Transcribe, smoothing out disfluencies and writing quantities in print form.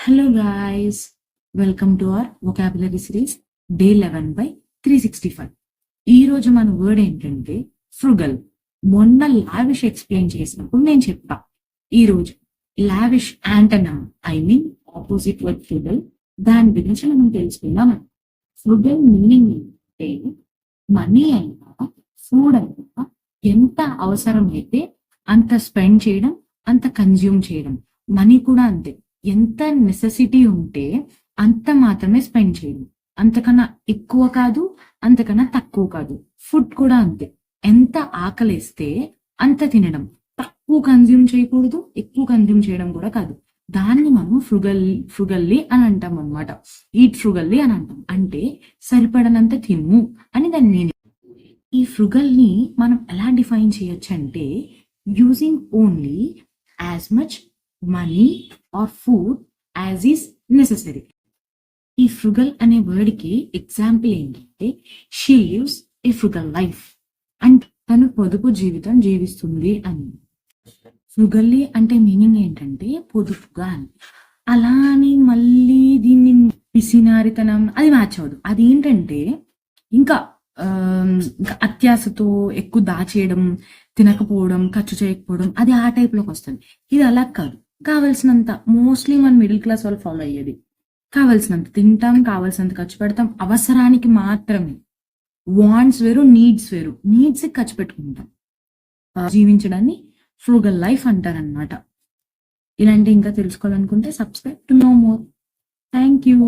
Hello guys, welcome to our vocabulary series day 11 by 365. ఈ రోజు మన వర్డ్ ఏంటంటే ఫ్రుగల్. మొన్న లావిష్ ఎక్స్ప్లెయిన్ చేసినప్పుడు నేను చెప్పా. ఈ రోజు లావిష్ యాంటనమ్ ఆపోజిట్ వర్డ్ ఫ్రుగల్, దాని గురించి మనం తెలుసుకుందాం. ఫ్రుగల్ మీనింగ్ అంటే మనీ అయినా ఫుడ్ అయినా ఎంత అవసరమైతే అంత స్పెండ్ చేయడం, అంత కన్జ్యూమ్ చేయడం. మనీ కూడా అంతే, ఎంత నెసెసిటీ ఉంటే అంత మాత్రమే స్పెండ్ చేయడం, అంతకన్నా ఎక్కువ కాదు, అంతకన్నా తక్కువ కాదు. ఫుడ్ కూడా అంతే, ఎంత ఆకలిస్తే అంత తినడం, తక్కువ కన్జ్యూమ్ చేయకూడదు, ఎక్కువ కన్జ్యూమ్ చేయడం కూడా కాదు. దాన్ని మనం ఫ్రుగల్లీ అని అంటాం అనమాట. ఈట్ ఫ్రుగల్లీ అని అంటాం, అంటే సరిపడనంత తిను అని దాని మీనింగ్. ఈ ఫ్రుగల్ని మనం ఎలా డిఫైన్ చేయొచ్చు అంటే using only as much money are food as is necessary. ఈ ఫ్రుగల్ అనే వర్డ్ కి ఎగ్జాంపుల్ ఏంటంటే షీ లివ్స్ ఏ ఫ్రుగల్ లైఫ్, అంటే తను పొదుపు జీవితం జీవిస్తుంది అని. ఫ్రుగల్లీ అంటే మీనింగ్ ఏంటంటే పొదుపుగా అని. అలా అని మళ్ళీ దీన్ని పిసినారితనం అది మ్యాచ్ అవ్వదు. అదేంటంటే ఇంకా అత్యాశతో ఎక్కువ దాచేయడం, తినకపోవడం, ఖర్చు చేయకపోవడం, అది ఆ టైప్ లోకి వస్తుంది. ఇది అలా కాదు. కావలసినంత, మోస్ట్లీ మన మిడిల్ క్లాస్ వాళ్ళు ఫాలో అయ్యేది, కావలసినంత తింటాం, కావలసినంత ఖర్చు పెడతాం, అవసరానికి మాత్రమే. వాంట్స్ వేరు, నీడ్స్ వేరు. నీడ్స్ ఖర్చు పెట్టుకుంటాం. జీవించడాన్ని ఫ్రూగల్ లైఫ్ అంటారనమాట. ఇలాంటి ఇంకా తెలుసుకోవాలనుకుంటే subscribe to know more. Thank you.